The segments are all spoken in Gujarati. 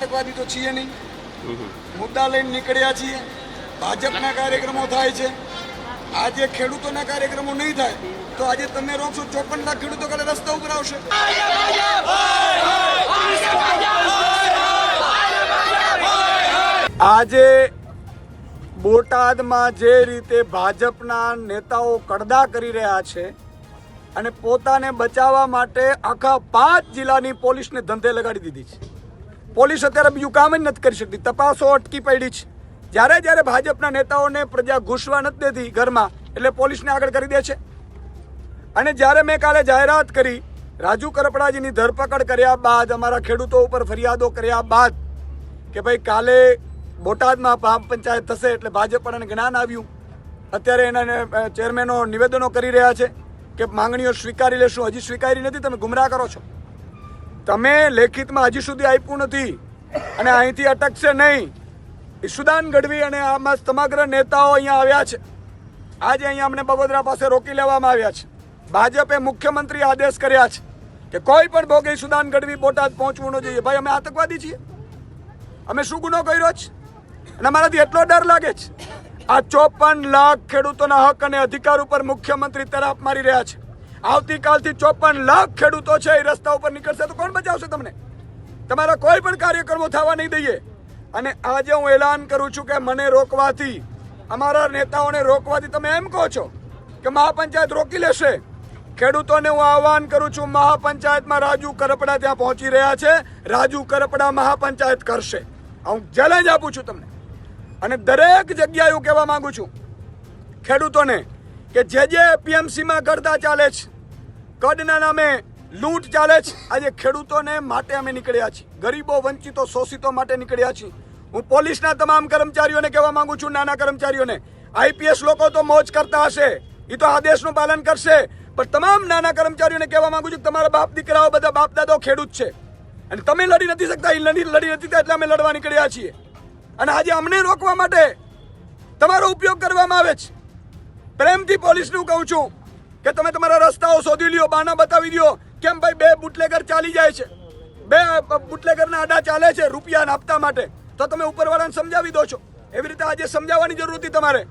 આતંકવાદી તો છીએ નહીં, મુદ્દા લઈને નીકળ્યા છીએ. ભાજપના કાર્યક્રમો થાય છે. આજે ખેડૂતોના કાર્યક્રમો નહીં થાય તો આજે તમે રોકશો 54 લાખ ખેડૂતો કાલે રસ્તા ઉપર આવશે. આજે બોટાદમાં જે રીતે ભાજપના નેતાઓ કડદા કરી રહ્યા છે અને પોતાને બચાવવા માટે આખા 5 જિલ્લાની પોલીસને ધંધે લગાડી દીધી છે. પોલીસ અત્યારે બીજું કામ જ નથી કરી શકતી, તપાસો અટકી પડી છે. જ્યારે ભાજપના નેતાઓને પ્રજા ઘૂસવા નથી દેતી ઘરમાં એટલે પોલીસને આગળ કરી દે છે. અને જ્યારે મેં કાલે જાહેરાત કરી, રાજુ કરપડાજીની ધરપકડ કર્યા બાદ, અમારા ખેડૂતો ઉપર ફરિયાદો કર્યા બાદ કે ભાઈ કાલે બોટાદમાં ગ્રામ પંચાયત થશે એટલે ભાજપ પણ જ્ઞાન આવ્યું. અત્યારે એના ચેરમેનો નિવેદનો કરી રહ્યા છે કે માંગણીઓ સ્વીકારી લેશું. હજી સ્વીકારી નથી, તમે ગુમરાહ કરો છો. તમે લેખિતમાં હજી સુધી આપ્યું નથી અને અહીંથી અટકશે નહીં. ઈશુદાન ગઢવી અને આમાં સમગ્ર નેતાઓ અહીંયા આવ્યા છે. આજે અહીંયા અમને બગોદરા પાસે રોકી લેવામાં આવ્યા છે. ભાજપે મુખ્યમંત્રી આદેશ કર્યા છે કે કોઈ પણ ભોગે ઈશુદાન ગઢવી બોટાદ પહોંચવું ન જોઈએ. ભાઈ અમે આતંકવાદી છીએ? અમે શું ગુનો કર્યો છે? અને અમારાથી એટલો ડર લાગે છે. આ 54 લાખ ખેડૂતોના હક અને અધિકાર ઉપર મુખ્યમંત્રી તરાપ મારી રહ્યા છે. આવતીકાલથી 54 લાખ ખેડૂતો છે એ રસ્તા ઉપર નીકળશે તો કોણ બચાવશે તમને? તમારા કોઈ પણ કાર્યક્રમો થવા નહીં દઈએ. અને આજે હું એલાન કરું છું કે મને રોકવાથી, અમારા નેતાઓને રોકવાથી તમે એમ કહો છો કે મહાપંચાયત રોકી લેશે. ખેડૂતોને હું આહવાન કરું છું, મહાપંચાયતમાં રાજુ કરપડા ત્યાં પહોંચી રહ્યા છે. રાજુ કરપડા મહાપંચાયત કરશે. હું ચેલેન્જ આપું છું તમને. અને દરેક જગ્યાએ હું કહેવા માંગુ છું ખેડૂતોને કે જે એપીએમસીમાં ગરદા ચાલે છે, કડના નામે લૂંટ ચાલે છે, આજે ખેડૂતોને માટે અમે નીકળ્યા છીએ. ગરીબો, વંચિતો, શોષિતો માટે નીકળ્યા છીએ. હું પોલીસના તમામ કર્મચારીઓને કહેવા માંગુ છું, નાના કર્મચારીઓને, આઈપીએસ લોકો તો મોજ કરતા હશે, એ તો આદેશનું પાલન કરશે, પણ તમામ નાના કર્મચારીઓને કહેવા માંગુ છું તમારા બાપ દીકરાઓ, બધા બાપ દાદાઓ ખેડૂત છે અને તમે લડી નથી શકતા, એ લડી નથી શકતા એટલે અમે લડવા નીકળ્યા છીએ. અને આજે અમને રોકવા માટે તમારો ઉપયોગ કરવામાં આવે છે. પ્રેમથી પોલીસનું કહું છું કે તમે તમારા રસ્તાઓ શોધી લ્યો, બાના બતાવી દો. કેમ ભાઈ 2 બુટલેગર ચાલી જાય છે, 2 બુટલેગરના આડા ચાલે છે રૂપિયાના હપ્તા માટે, તો તમે ઉપરવાળાને સમજાવી દો છો. એવી રીતે આજે સમજાવવાની જરૂર હતી તમારે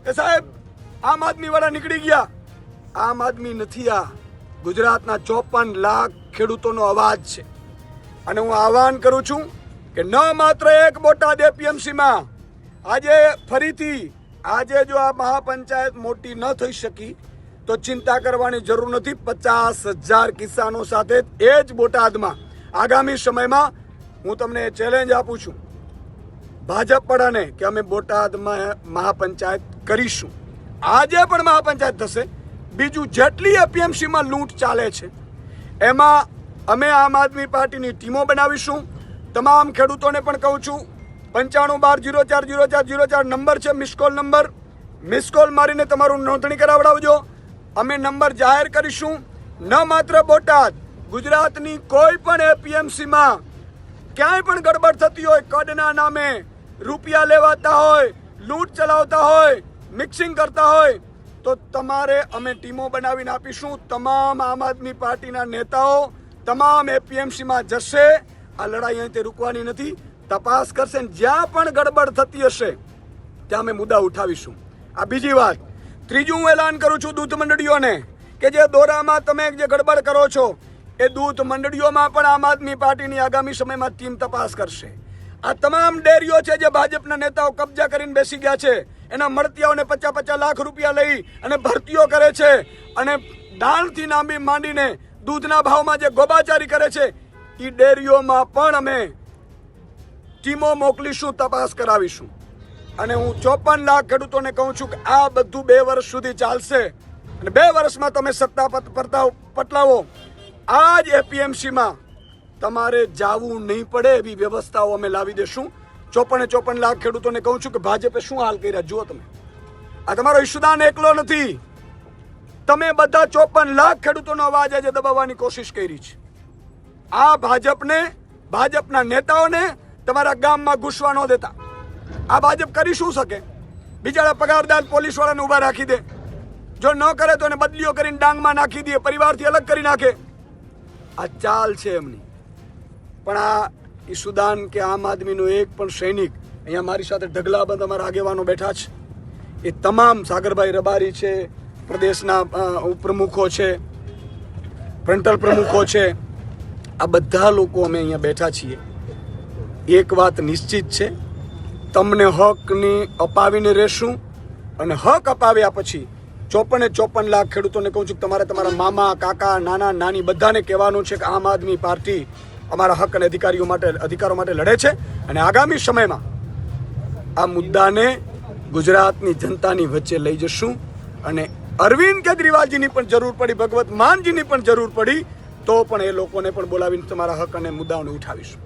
કે સાહેબ આમ આદમી વાળા નીકળી ગયા. આમ આદમી નથી, આ ગુજરાતના 54 લાખ ખેડૂતોનો અવાજ છે. અને હું આહવાન કરું છું કે ન માત્ર એક બોટાદ એપીએમસીમાં આજે ફરીથી આજે જો આ મહાપંચાયત મોટી ન થઈ શકી તો ચિંતા કરવાની જરૂર નથી. 50,000 કિસાનો સાથે એ જ બોટાદમાં આગામી સમયમાં હું તમને ચેલેન્જ આપું છું ભાજપ પડાને કે અમે બોટાદમાં મહાપંચાયત કરીશું. આજે પણ મહાપંચાયત થશે. બીજું જેટલી એપીએમસીમાં લૂંટ ચાલે છે એમાં અમે આમ આદમી પાર્ટીની ટીમો બનાવીશું. તમામ ખેડૂતોને પણ કહું છું 9512040404 નંબર છે, મિસકોલ નંબર. મિસકોલ મારીને તમારું નોંધણી કરાવડાવજો. અમે નંબર જાહેર કરીશું. ન માત્ર બોટાદ, ગુજરાતની કોઈ પણ એપીએમસીમાં ક્યાંય પણ ગડબડ થતી હોય, કડના નામે રૂપિયા લેવાતા હોય, લૂંટ ચલાવતા હોય, મિક્સિંગ કરતા હોય, તો તમારે અમે ટીમો બનાવીને આપીશું. તમામ આમ આદમી પાર્ટીના નેતાઓ તમામ એપીએમસીમાં જશે. આ લડાઈ અહીંથી રૂકવાની નથી, તપાસ કરશે. જ્યાં પણ ગડબડ થતી હશે ત્યાં અમે મુદ્દા ઉઠાવીશું. આ બીજી વાત. ત્રીજું હું એલાન કરું છું દૂધ મંડળીઓને કે જે દોરામાં તમે જે ગડબડ કરો છો એ દૂધ મંડળીઓમાં પણ આમ આદમી પાર્ટીની આગામી સમયમાં ટીમ તપાસ કરશે. આ તમામ ડેરીઓ છે જે ભાજપના નેતાઓ કબજા કરીને બેસી ગયા છે, એના મળતિયાઓને 50-50 લાખ રૂપિયા લઈ અને ભરતીઓ કરે છે અને દાણથી નામી માંડીને દૂધના ભાવમાં જે ગોબાચારી કરે છે, એ ડેરીઓમાં પણ અમે ટીમો મોકલીશું, તપાસ કરાવીશું. અને હું 54 લાખ ખેડૂતોને કહું છું કે આ બધું 2 વર્ષ સુધી ચાલશે અને 2 વર્ષમાં તમે સત્તા પટલાવો. આ જ એપીએમસીમાં તમારે જાવું નહીં પડે એવી વ્યવસ્થાઓ અમે લાવી દેશું. 54 લાખ ખેડૂતોને કહું છું કે ભાજપે શું હાલ કર્યા જુઓ તમે. આ તમારો ઈશુદાન એકલો નથી, તમે બધા 54 લાખ ખેડૂતોનો અવાજ આજે દબાવવાની કોશિશ કરી છે. આ ભાજપને, ભાજપના નેતાઓને તમારા ગામમાં ઘૂસવા ન દેતા. આ ભાજપ કરી શું શકે? બિચારા પગારદાર પોલીસ વાળાને ઉભા રાખી દે, જો ન કરે તો એને બદલીઓ કરીને ડાંગમાં નાખી દે, પરિવારથી અલગ કરી નાખે. આ ચાલ છે એમની. પણ આ ઈસુદાન કે આમ આદમીનો એક પણ સૈનિક અહીંયા મારી સાથે ઢગલાબંધ અમારા આગેવાનો બેઠા છે, એ તમામ સાગરભાઈ રબારી છે, પ્રદેશના ઉપપ્રમુખો છે, ફ્રન્ટલ પ્રમુખો છે, આ બધા લોકો અમે અહીંયા બેઠા છીએ. એક વાત નિશ્ચિત છે, તમને હકની અપાવીને રહેશું અને હક અપાવ્યા પછી 54 લાખ ખેડૂતોને કહું છું કે તમારે તમારા મામા, કાકા, નાના, નાની બધાને કહેવાનું છે કે આમ આદમી પાર્ટી અમારા હક અને અધિકારો માટે લડે છે અને આગામી સમયમાં આ મુદ્દાને ગુજરાતની જનતાની વચ્ચે લઈ જશું. અને અરવિંદ કેજરીવાલજીની પણ જરૂર પડી, ભગવત માનજીની પણ જરૂર પડી તો પણ એ લોકોને પણ બોલાવીને તમારા હક અને મુદ્દાઓને ઉઠાવીશું.